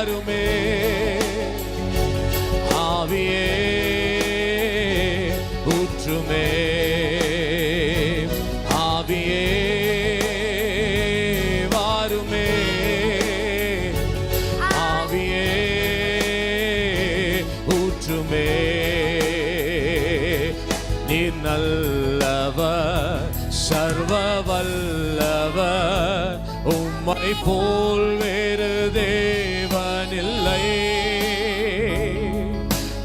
வாருமே. ஆவியே ஊற்றுமே, ஆவியே வாருமே, ஆவியே ஊற்றுமே. நீர் நல்லவர், சர்வ வல்லவர், உம்மை போல் வேறு தேவனில்லை.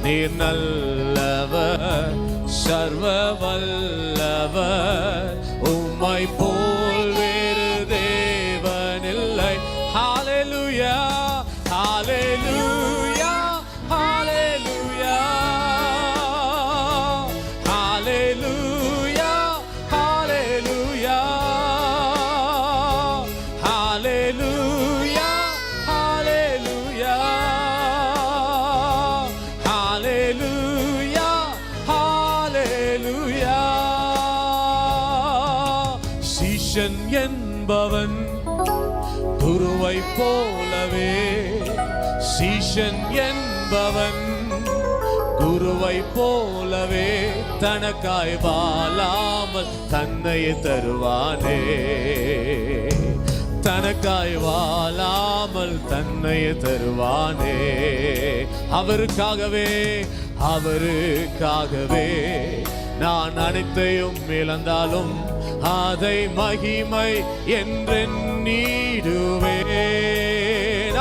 நீர் நல்லவர், சர்வ வல்லவர், உம்மை போல் வேறு தேவனில்லை. ஹல்லேலூயா, ஹல்லேலூயா, ஹல்லேலூயா, ஹல்லேலூயா, ஹல்லேலூயா, ஹல்லேலூயா, ஹல்லேலூயா, ஹல்லேலூயா, ஹல்லேலூயா. சீஷன் என்பவன் குருவை போலவே, சீஷன் என்பவன் குருவை போலவே, தனக்காய் வாழாமல் தன்னையே தருவானே. தனக்காய் வாழாமல் தன்னையே தருவானே. அவருக்காகவே, அவருக்காகவே நான் அனைத்தையும் இழந்தாலும் அதை மகிமை என்றெண்ணிடுவேன்.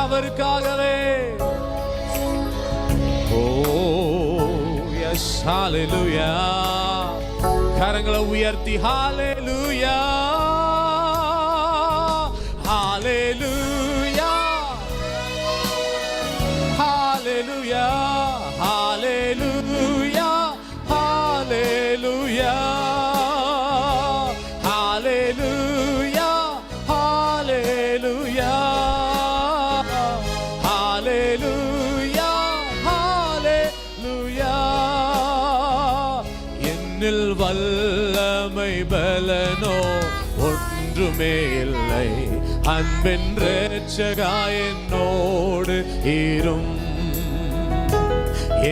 அவருக்காகவே. ஓ எஸ், ஹல்லேலூயா. கரங்களை உயர்த்தி ஹல்லேலூயா, ஹல்லேலூயா, ஹல்லேலூயா, ஹல்லேலூயா, ஹல்லேலூயா, ஹல்லேலூயா, ஹல்லேலூயா, ஹல்லேலூயா, ஹல்லேலூயா. என்னில் வல்லமை பலனோ ஒன்றுமே இல்லை, அன்பின் இரட்சகர் என்னோடு இரும்.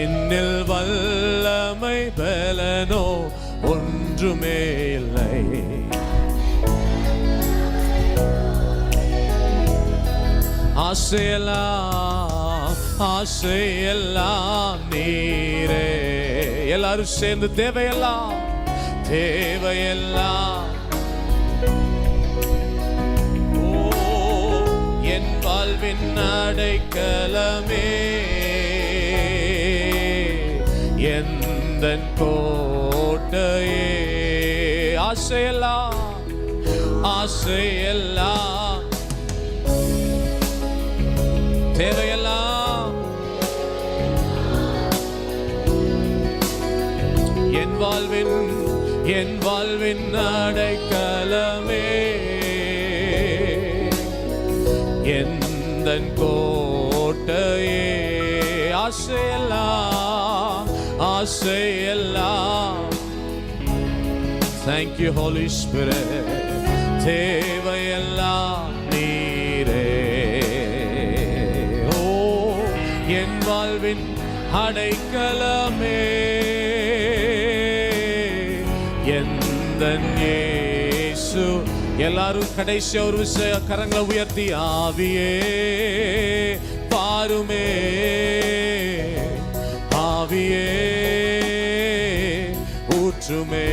என்னில் வல்லமை பலனோ ஒன்றுமே இல்லை. ஆசையெல்லாம், ஆசையெல்லாம் நீரே. எல்லாரும் சேர்ந்து தேவையெல்லாம், தேவையெல்லாம் என் வாழ்வின் அடைக்கலமே, எந்தன் கோட்டையே. ஆசையெல்லாம், ஆசையெல்லாம், தேவையெல்லாம் என் வாழ்வின், என் வாழ்வின் அடைக்கலமே, எந்தன் கோட்டையே. ஆசையெல்லாம், ஆசையெல்லாம். Thank you Holy Spirit. தேவையெல்லாம் நீரே. ஓ என் வாழ்வின் அடைக்கலமே, எந்தன் இயேசு. எல்லாரும் கடைசியா ஒரு விஷயம் கரங்களை உயர்த்தி ஆவியே பாருமே, ஆவியே ஊற்றுமே.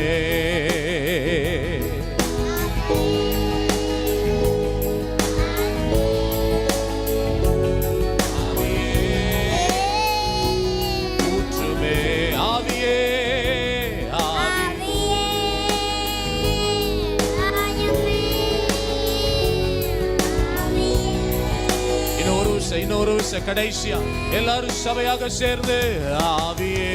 இன்னொரு கடைசியா எல்லாரும் சபையாக சேர்ந்து ஆவியே